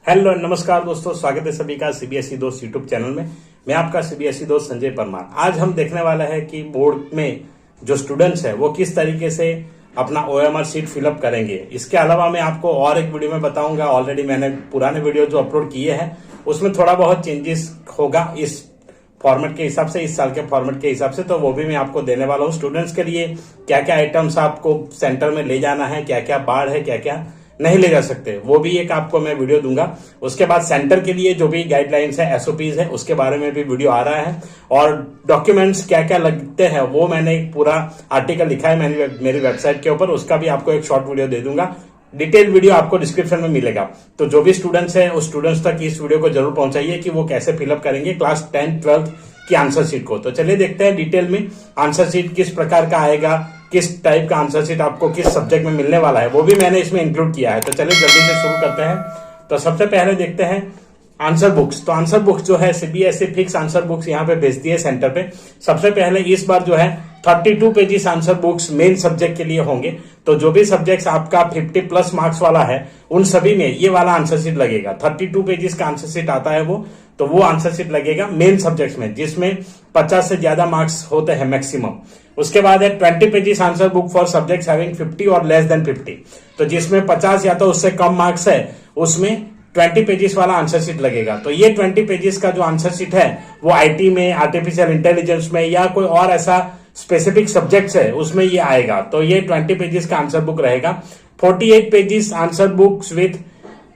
Hello नमस्कार दोस्तों, स्वागत है सभी का सीबीएसई दोस्त यूट्यूब चैनल में। मैं आपका सीबीएसई दोस्त संजय परमार। आज हम देखने वाला है कि बोर्ड में जो स्टूडेंट्स है वो किस तरीके से अपना ओएमआर शीट फिलअप करेंगे। इसके अलावा मैं आपको और एक वीडियो में बताऊंगा। ऑलरेडी मैंने पुराने वीडियो जो अपलोड किए हैं उसमें थोड़ा बहुत चेंजेस होगा इस फॉर्मेट के हिसाब से, इस साल के फॉर्मेट के हिसाब से, तो वो भी मैं आपको देने वाला हूँ। स्टूडेंट्स के लिए क्या क्या आइटम्स आपको सेंटर में ले जाना है, क्या क्या बाढ़ है, क्या क्या नहीं ले जा सकते, वो भी एक आपको मैं वीडियो दूंगा। उसके बाद सेंटर के लिए जो भी गाइडलाइंस है, एसओपीज है, उसके बारे में भी वीडियो आ रहा है। और डॉक्यूमेंट्स क्या क्या लगते हैं वो मैंने एक पूरा आर्टिकल लिखा है मेरी वेबसाइट के ऊपर, उसका भी आपको एक शॉर्ट वीडियो दे दूंगा। डिटेल वीडियो आपको डिस्क्रिप्शन में मिलेगा। तो जो भी स्टूडेंट्स है उस स्टूडेंट्स तक इस वीडियो को जरूर पहुंचाइए कि वो कैसे फिलअप करेंगे क्लास 10th 12th की आंसर शीट को। तो चलिए देखते हैं डिटेल में आंसर शीट किस प्रकार का आएगा, किस टाइप का आंसर शीट आपको किस सब्जेक्ट में मिलने वाला है, वो भी मैंने इसमें इंक्लूड किया है। तो चलिए जल्दी से शुरू करते हैं। तो सबसे पहले देखते हैं आंसर बुक्स। तो आंसर बुक्स जो है सीबीएसई फिक्स आंसर बुक्स यहाँ पे भेजती है सेंटर पे। सबसे पहले इस बार जो है 32 pages answer books main subject के लिए होंगे। तो जो भी सब्जेक्ट्स आपका 50+ मार्क्स वाला है उन सभी में ये वाला आंसर शीट लगेगा। 32 पेजेस का आंसर शीट आता है तो वो आंसर शीट लगेगा मेन सब्जेक्ट्स में, जिसमें 50 से ज्यादा मार्क्स होते हैं मैक्सिमम। उसके बाद है 20 pages answer book for subjects having 50 और लेस देन 50। तो जिसमें 50 या तो उससे कम मार्क्स है उसमें 20 पेजेस वाला आंसर शीट लगेगा। तो ये 20 पेजेस का जो आंसर शीट है वो आईटी में, आर्टिफिशियल इंटेलिजेंस में या कोई और ऐसा स्पेसिफिक सब्जेक्ट्स है उसमें ये आएगा। तो ये 20 पेजेस का आंसर बुक रहेगा। 48 pages answer books with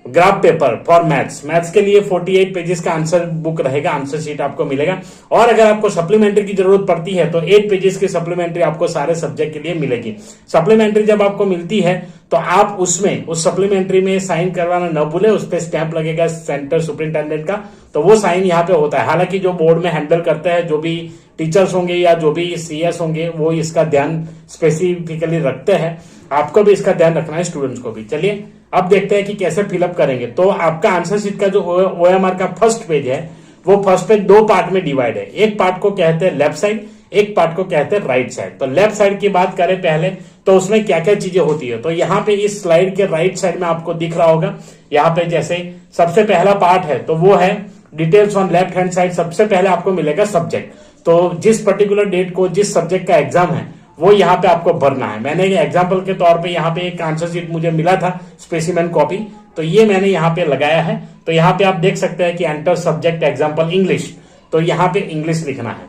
graph paper for maths के लिए 48 पेजेस का आंसर बुक रहेगा, आंसर शीट आपको मिलेगा। और अगर आपको सप्लीमेंट्री की जरूरत पड़ती है तो 8 पेजेस की सप्लीमेंट्री आपको सारे सब्जेक्ट के लिए मिलेगी। सप्लीमेंट्री जब आपको मिलती है तो आप उसमें उस सप्लीमेंट्री में साइन करवाना न भूले, उस पर स्टैंप लगेगा सेंटर सुपरिंटेंडेंट का, तो वो साइन यहाँ पे होता है। हालांकि जो बोर्ड में हैंडल करते हैं, जो भी टीचर्स होंगे या जो भी सीएस होंगे, वो इसका ध्यान स्पेसिफिकली रखते हैं। आपको भी इसका ध्यान रखना है, स्टूडेंट्स को भी। चलिए अब देखते हैं कि कैसे फिलअप करेंगे। तो आपका आंसर शीट का जो ओएमआर का फर्स्ट पेज है वो फर्स्ट पेज 2 पार्ट में डिवाइड है। एक पार्ट को कहते हैं लेफ्ट साइड, एक पार्ट को कहते हैं राइट साइड। तो लेफ्ट साइड की बात करें पहले तो उसमें क्या क्या चीजें होती है। तो यहाँ पे इस स्लाइड के राइट साइड में आपको दिख रहा होगा, यहाँ पे जैसे सबसे पहला पार्ट है तो वो है details on left hand side. सबसे पहले आपको मिलेगा सब्जेक्ट। तो जिस पर्टिकुलर डेट को जिस सब्जेक्ट का एग्जाम है वो यहाँ पे आपको भरना है। मैंने एग्जाम्पल के तौर पे यहाँ पे एक आंसर शीट मुझे मिला था, स्पेसिमेन कॉपी, तो ये मैंने यहाँ पे लगाया है। तो यहाँ पे आप देख सकते हैं कि एंटर सब्जेक्ट एग्जाम्पल इंग्लिश, तो यहाँ पे इंग्लिश लिखना है।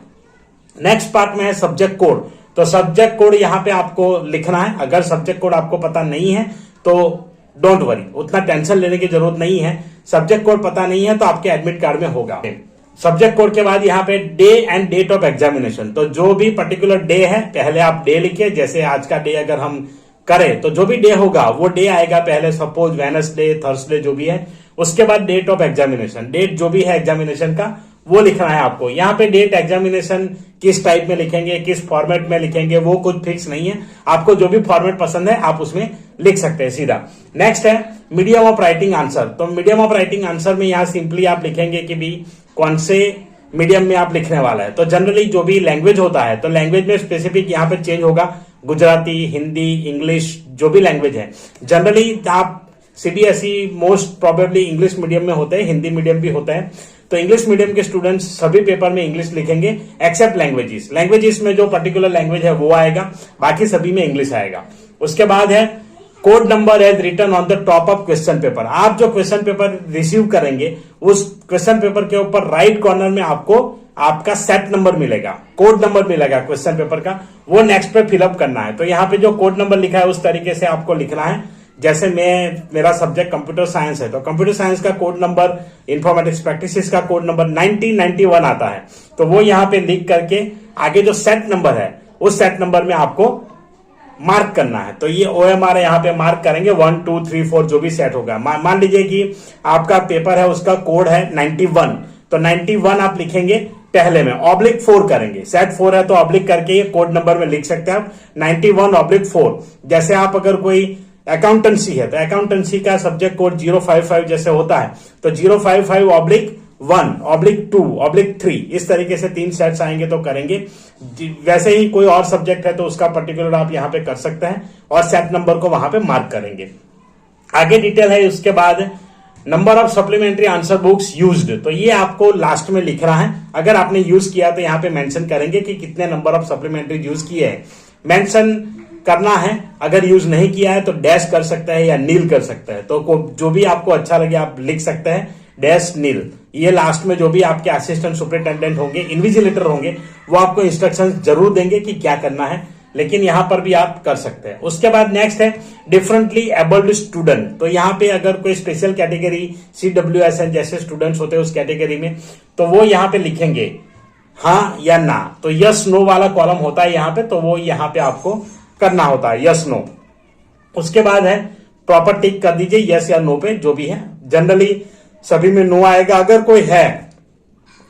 नेक्स्ट पार्ट में है सब्जेक्ट कोड। तो सब्जेक्ट कोड यहाँ पे आपको लिखना है। अगर सब्जेक्ट कोड आपको पता नहीं है तो डोंट वरी, उतना टेंशन लेने की जरूरत नहीं है। सब्जेक्ट कोड पता नहीं है तो आपके एडमिट कार्ड में होगा। सब्जेक्ट कोड के बाद यहाँ पे day and date of examination. तो जो भी पर्टिकुलर डे है पहले आप डे लिखिए। जैसे आज का डे अगर हम करें तो जो भी डे होगा वो डे आएगा पहले, सपोज वेडनेसडे, थर्सडे जो भी है। उसके बाद डेट ऑफ एग्जामिनेशन, डेट जो भी है एग्जामिनेशन का वो लिखना है आपको। यहाँ पे डेट एग्जामिनेशन किस टाइप में लिखेंगे, किस फॉर्मेट में लिखेंगे, वो कुछ फिक्स नहीं है। आपको जो भी फॉर्मेट पसंद है आप उसमें लिख सकते हैं सीधा। नेक्स्ट है मीडियम ऑफ राइटिंग आंसर। तो मीडियम ऑफ राइटिंग आंसर में यहाँ सिंपली आप लिखेंगे कि भी कौन से मीडियम में आप लिखने वाला है। तो जनरली जो भी लैंग्वेज होता है तो लैंग्वेज में स्पेसिफिक यहाँ पे चेंज होगा, गुजराती, हिंदी, इंग्लिश, जो भी लैंग्वेज है। जनरली आप CBSE most probably English medium में होते हैं, हिंदी मीडियम भी होता है। तो इंग्लिश मीडियम के स्टूडेंट्स सभी पेपर में इंग्लिश लिखेंगे एक्सेप्ट लैंग्वेजेस में जो पर्टिकुलर लैंग्वेज है वो आएगा, बाकी सभी में इंग्लिश आएगा। उसके बाद है code number as written on the top of question paper. आप जो क्वेश्चन पेपर रिसीव करेंगे उस क्वेश्चन पेपर के ऊपर राइट कॉर्नर में आपको आपका सेट नंबर मिलेगा, कोड नंबर मिलेगा क्वेश्चन पेपर का, वो नेक्स्ट पे फिलअप करना है। तो यहाँ पे जो कोड नंबर लिखा है उस तरीके से आपको लिखना है। जैसे मेरा सब्जेक्ट कंप्यूटर साइंस है तो कंप्यूटर साइंस का कोड नंबर, इंफॉर्मेटिक्स प्रैक्टिसेस का कोड नंबर 1991 आता है। तो वो यहाँ पे लिख करके आगे जो सेट नंबर है उस सेट नंबर में आपको मार्क करना है। तो ये ओएमआर यहाँ पे मार्क करेंगे 1 2 3 4 जो भी सेट होगा। मान लीजिए कि आपका पेपर है उसका कोड है 91, तो 91 आप लिखेंगे पहले में, /4 करेंगे। सेट 4 है तो ऑब्लिक करके ये कोड नंबर में लिख सकते हैं आप 91/4। जैसे आप अगर कोई अकाउंटेंसी है तो अकाउंटेंसी का सब्जेक्ट कोड 055 जैसे होता है तो 055/1/2/3 इस तरीके से 3 सेट्स आएंगे तो करेंगे। वैसे ही कोई और सब्जेक्ट है तो उसका पर्टिकुलर आप यहाँ पे कर सकते हैं और सेट नंबर को वहां पे मार्क करेंगे। आगे डिटेल है उसके बाद number of supplementary answer books used, तो ये आपको लास्ट में लिखना है। अगर आपने यूज किया तो यहाँ पे मेंशन करेंगे कि कितने नंबर ऑफ सप्लीमेंट्री यूज किए हैं, मेंशन करना है। अगर यूज नहीं किया है तो डैश कर सकता है या नील कर सकता है, तो जो भी आपको अच्छा लगे आप लिख सकते हैं, डैश नील। ये लास्ट में जो भी आपके असिस्टेंट सुपरिटेंडेंट होंगे, इन्विजिलेटर होंगे, वो आपको इंस्ट्रक्शंस जरूर देंगे कि क्या करना है, लेकिन यहां पर भी आप कर सकते हैं। उसके बाद नेक्स्ट है डिफरेंटली एबल्ड स्टूडेंट, तो यहां पे अगर कोई स्पेशल कैटेगरी CWSN जैसे स्टूडेंट्स होते हैं उस कैटेगरी में, तो वो यहां पे लिखेंगे हाँ या ना। तो यस नो वाला कॉलम होता है यहां पे, तो वो यहां पे आपको करना होता है यस नो। उसके बाद है प्रॉपर टिक कर दीजिए यस या नो पे, जो भी है। जनरली सभी में नो आएगा, अगर कोई है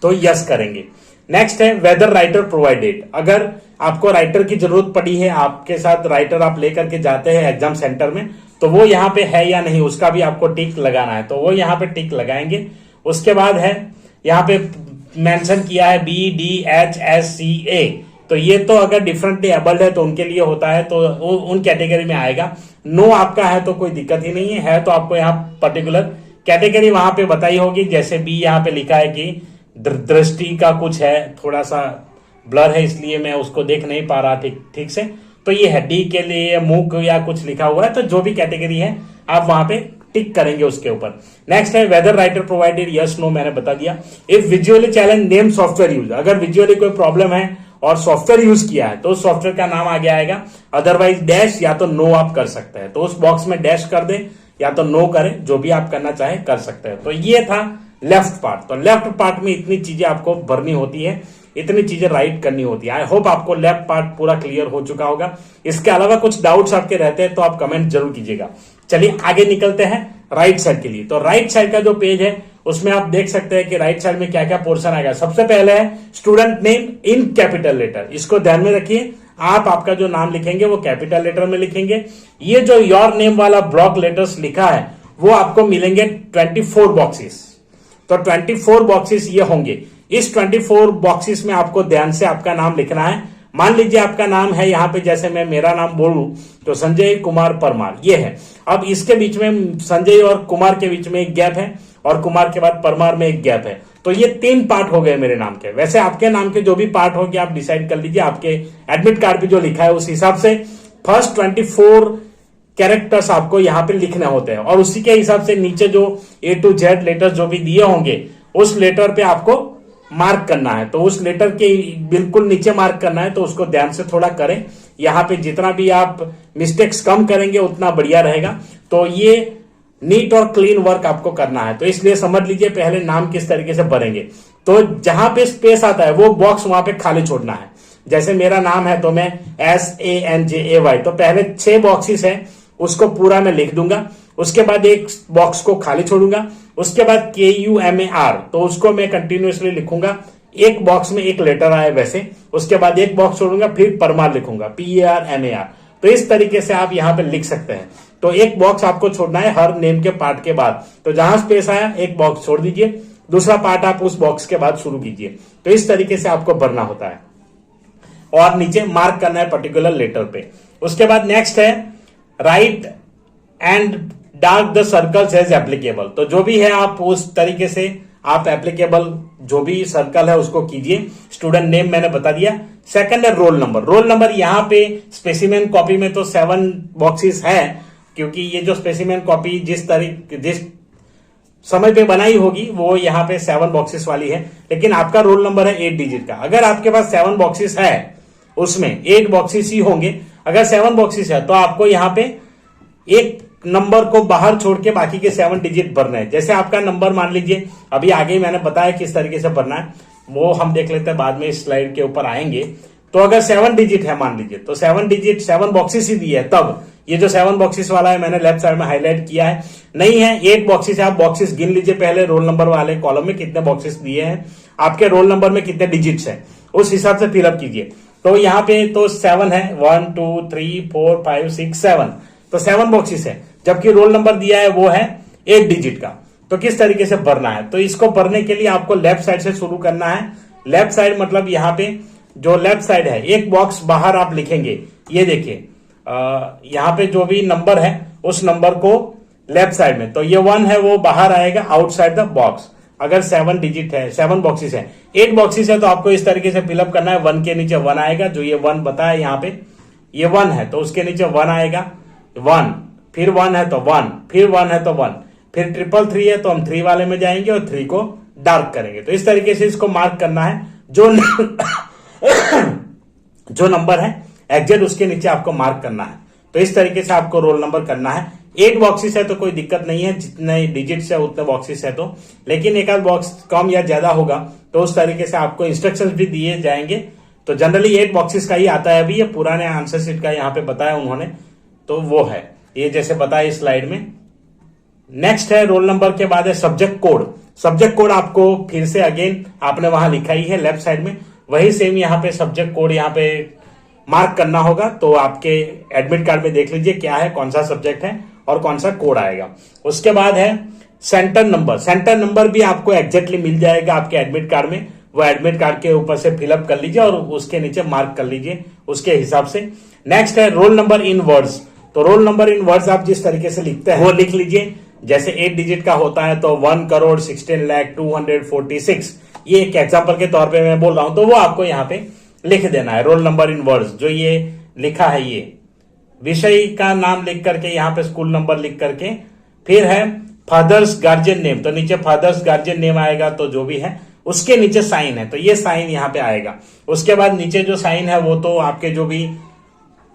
तो यस करेंगे। नेक्स्ट है वेदर राइटर प्रोवाइडेड, अगर आपको राइटर की जरूरत पड़ी है, आपके साथ राइटर आप लेकर के जाते हैं एग्जाम सेंटर में, तो वो यहाँ पे है या नहीं उसका भी आपको टिक लगाना है, तो वो यहाँ पे टिक लगाएंगे। उसके बाद है यहाँ पे मेंशन किया है BDHSCA, तो ये तो अगर डिफरेंटली एबल्ड है तो उनके लिए होता है, तो उन कैटेगरी में आएगा। नो आपका है तो कोई दिक्कत ही नहीं है तो आपको यहाँ पर्टिकुलर कैटेगरी वहां पे बताई होगी। जैसे बी यहाँ पे लिखा है कि दृष्टि का कुछ है, थोड़ा सा ब्लर है इसलिए मैं उसको देख नहीं पा रहा ठीक से, तो ये है डी के लिए मूक या कुछ लिखा हुआ है, तो जो भी कैटेगरी है आप वहां पे टिक करेंगे उसके ऊपर। नेक्स्ट है whether writer provided, yes no मैंने बता दिया। If visually challenge name software use, अगर विजुअली कोई प्रॉब्लम है और सॉफ्टवेयर यूज किया है तो उस सॉफ्टवेयर का नाम आगे आएगा, अदरवाइज डैश या तो नो आप कर सकते हैं, तो उस बॉक्स में डैश कर दे या तो नो करें, जो भी आप करना चाहे कर सकते हैं। तो ये था लेफ्ट पार्ट। तो लेफ्ट पार्ट में इतनी चीजें आपको भरनी होती है, इतनी चीजें राइट करनी होती है। आई होप आपको लेफ्ट पार्ट पूरा क्लियर हो चुका होगा। इसके अलावा कुछ डाउट्स आपके रहते हैं तो आप कमेंट जरूर कीजिएगा। चलिए आगे निकलते हैं राइट साइड के लिए। तो राइट साइड का जो पेज है उसमें आप देख सकते हैं कि राइट साइड में क्या क्या पोर्शन आएगा। सबसे पहले है student name in capital letter, इसको ध्यान में रखिए। आपका जो नाम लिखेंगे वो कैपिटल लेटर में लिखेंगे। ये जो योर नेम वाला ब्लॉक लेटर्स लिखा है वो आपको मिलेंगे 24 बॉक्सेस, तो 24 बॉक्सेस ये होंगे। इस 24 बॉक्सेस में आपको ध्यान से आपका नाम लिखना है। मान लीजिए आपका नाम है यहाँ पे, जैसे मैं मेरा नाम बोलूं तो संजय कुमार परमार ये है। अब इसके बीच में संजय और कुमार के बीच में एक गैप है और कुमार के बाद परमार में एक गैप है, तो ये 3 पार्ट हो गए मेरे नाम के। वैसे आपके नाम के जो भी पार्ट हो गए आप डिसाइड कर लीजिए, आपके एडमिट कार्ड पे जो लिखा है उस हिसाब से फर्स्ट 24 कैरेक्टर्स आपको यहाँ पे लिखने होते हैं, और उसी के हिसाब से नीचे जो A to Z लेटर्स जो भी दिए होंगे उस लेटर पे आपको मार्क करना है। तो उस लेटर के बिल्कुल नीचे मार्क करना है, तो उसको ध्यान से थोड़ा करें। यहाँ पे जितना भी आप मिस्टेक्स कम करेंगे उतना बढ़िया रहेगा। तो ये नीट और क्लीन वर्क आपको करना है, तो इसलिए समझ लीजिए पहले नाम किस तरीके से भरेंगे। तो जहां पे स्पेस आता है वो बॉक्स वहां पे खाली छोड़ना है। जैसे मेरा नाम है तो मैं SANJAY, तो पहले 6 बॉक्सेस है उसको पूरा मैं लिख दूंगा। उसके बाद एक बॉक्स को खाली छोड़ूंगा। उसके बाद KUMAR, तो उसको मैं कंटिन्यूअसली लिखूंगा। एक बॉक्स में एक लेटर आए वैसे, उसके बाद एक बॉक्स छोड़ूंगा, फिर परमार लिखूंगा PARMAR। तो इस तरीके से आप यहां पे लिख सकते हैं। तो एक बॉक्स आपको छोड़ना है हर नेम के पार्ट के बाद। तो जहां स्पेस आया एक बॉक्स छोड़ दीजिए, दूसरा पार्ट आप उस बॉक्स के बाद शुरू कीजिए। तो इस तरीके से आपको भरना होता है और नीचे मार्क करना है पर्टिकुलर लेटर पे। उसके बाद नेक्स्ट है write and dark the circles as applicable, तो जो भी है आप उस तरीके से आप एप्लीकेबल जो भी सर्कल है उसको कीजिए। स्टूडेंट नेम मैंने बता दिया। सेकंड है रोल नंबर। रोल नंबर यहाँ पे स्पेसिमेन कॉपी में तो 7 बॉक्सेस है, क्योंकि ये जो स्पेसिमेन कॉपी जिस समय पे बनाई होगी वो यहाँ पे 7 बॉक्सेस वाली है, लेकिन आपका रोल नंबर है 8 डिजिट का। अगर आपके पास 7 बॉक्सेस है उसमें 8 बॉक्सेस ही होंगे। अगर 7 बॉक्सेस है तो आपको यहाँ पे एक नंबर को बाहर छोड़ के बाकी के 7 डिजिट भरना है। जैसे आपका नंबर मान लीजिए, अभी आगे मैंने बताया किस तरीके से भरना है, वो हम देख लेते हैं, बाद में इस स्लाइड के ऊपर आएंगे। तो अगर 7 डिजिट है मान लीजिए, तो 7 डिजिट 7 बॉक्सेस ही दिए है, तब ये जो 7 बॉक्सेस वाला है मैंने लेफ्ट साइड में हाईलाइट किया है। नहीं है 8 बॉक्सेस है, आप बॉक्सेस गिन लीजिए पहले रोल नंबर वाले कॉलम में कितने बॉक्सेस दिए हैं, आपके रोल नंबर में कितने डिजिट्स हैं, उस हिसाब से फिलअप कीजिए। तो यहाँ पे तो 7 है, 1 2 3 4 5 6 7, तो 7 बॉक्सेस है, जबकि रोल नंबर दिया है वो है 8 डिजिट का। तो किस तरीके से भरना है, तो इसको भरने के लिए आपको लेफ्ट साइड से शुरू करना है। लेफ्ट साइड मतलब यहाँ पे जो लेफ्ट साइड है एक बॉक्स बाहर आप लिखेंगे, ये देखिए यहाँ पे जो भी नंबर है उस नंबर को लेफ्ट साइड में, तो ये 1 है वो बाहर आएगा आउटसाइड द बॉक्स। अगर 7 डिजिट है, 7 बॉक्सेस है, 8 बॉक्सेस है, तो आपको इस तरीके से फिलअप करना है। 1 के नीचे 1 आएगा, जो ये 1 बताया यहाँ पे, ये 1 है तो उसके नीचे 1 आएगा, 1, फिर 1 है तो 1, फिर 1 है तो 1, फिर 333 है तो हम 3 वाले में जाएंगे और 3 को डार्क करेंगे। तो इस तरीके से इसको मार्क करना है। जो जो नंबर है एग्जैक्ट उसके नीचे आपको मार्क करना है। तो इस तरीके से आपको रोल नंबर करना है। 8 बॉक्सेस है तो कोई दिक्कत नहीं है, जितने डिजिट्स है उतने बॉक्सेस है तो, लेकिन एक आध बॉक्स कम या ज्यादा होगा तो उस तरीके से आपको इंस्ट्रक्शंस भी दिए जाएंगे। तो जनरली 8 बॉक्सेस का ही आता है। अभी ये पुराने आंसर शीट का यहाँ पे बताया उन्होंने, तो वो है ये जैसे बताया इस स्लाइड में। नेक्स्ट है रोल नंबर के बाद है सब्जेक्ट कोड। सब्जेक्ट कोड आपको फिर से अगेन आपने वहां लिखा ही है लेफ्ट साइड में, वही सेम यहाँ पे सब्जेक्ट कोड यहाँ पे मार्क करना होगा। तो आपके एडमिट कार्ड में देख लीजिए क्या है, कौन सा सब्जेक्ट है और कौन सा कोड आएगा। उसके बाद है सेंटर नंबर। सेंटर नंबर भी आपको एग्जैक्टली मिल जाएगा आपके एडमिट कार्ड में, वो एडमिट कार्ड के ऊपर से फिलअप कर लीजिए और उसके नीचे मार्क कर लीजिए उसके हिसाब से। नेक्स्ट है रोल नंबर इन वर्ड्स। तो रोल नंबर इन वर्ड्स आप जिस तरीके से लिखते हैं वो लिख लीजिए। जैसे 8 डिजिट का होता है तो 1,16,02,46, ये एक एग्जाम्पल के तौर पे मैं बोल रहा हूं, तो वो आपको यहाँ पे लिख देना है रोल नंबर इन वर्ड्स। जो ये लिखा है, ये विषय का नाम लिख करके यहाँ पे स्कूल नंबर लिख करके, फिर है फादर्स गार्जियन नेम, तो नीचे फादर्स गार्जियन नेम आएगा, तो जो भी है उसके नीचे साइन है तो ये साइन यहाँ पे आएगा। उसके बाद नीचे जो साइन है वो तो आपके जो भी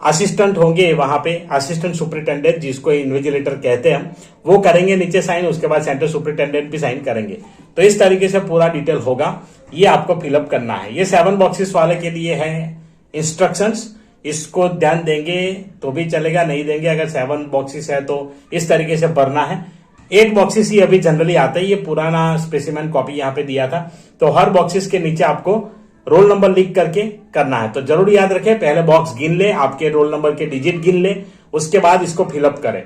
असिस्टेंट होंगे वहां पे, असिस्टेंट सुपरिटेंडेंट जिसको इन्विजिलेटर कहते हैं, वो करेंगे नीचे साइन। उसके बाद सेंटर सुपरिटेंडेंट भी साइन करेंगे। तो इस तरीके से पूरा डिटेल होगा, ये आपको फिलअप करना है। ये 7 बॉक्सेस वाले के लिए है इंस्ट्रक्शंस, इसको ध्यान देंगे तो भी चलेगा, नहीं देंगे अगर 7 बॉक्सेस है तो इस तरीके से भरना है। 8 बॉक्सेस ही अभी जनरली आता है, ये पुराना स्पेसिमेन कॉपी यहाँ पे दिया था। तो हर बॉक्सेस के नीचे आपको रोल नंबर लिख करके करना है। तो जरूर याद रखें, पहले बॉक्स गिन ले, आपके रोल नंबर के डिजिट गिन ले, उसके बाद इसको फिलअप करें।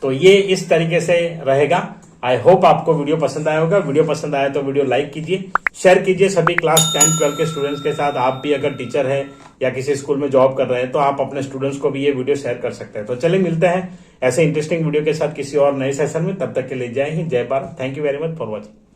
तो ये इस तरीके से रहेगा। आई होप आपको वीडियो पसंद आया होगा। वीडियो पसंद आया तो वीडियो लाइक कीजिए, शेयर कीजिए सभी क्लास 10, 12 के स्टूडेंट्स के साथ। आप भी अगर टीचर है या किसी स्कूल में जॉब कर रहे हैं तो आप अपने स्टूडेंट्स को भी ये वीडियो शेयर कर सकते हैं। तो चलिए मिलते हैं ऐसे इंटरेस्टिंग वीडियो के साथ किसी और नए सेशन में। तब तक के लिए जय हिंद, जय Bharat. Thank you very much for watching.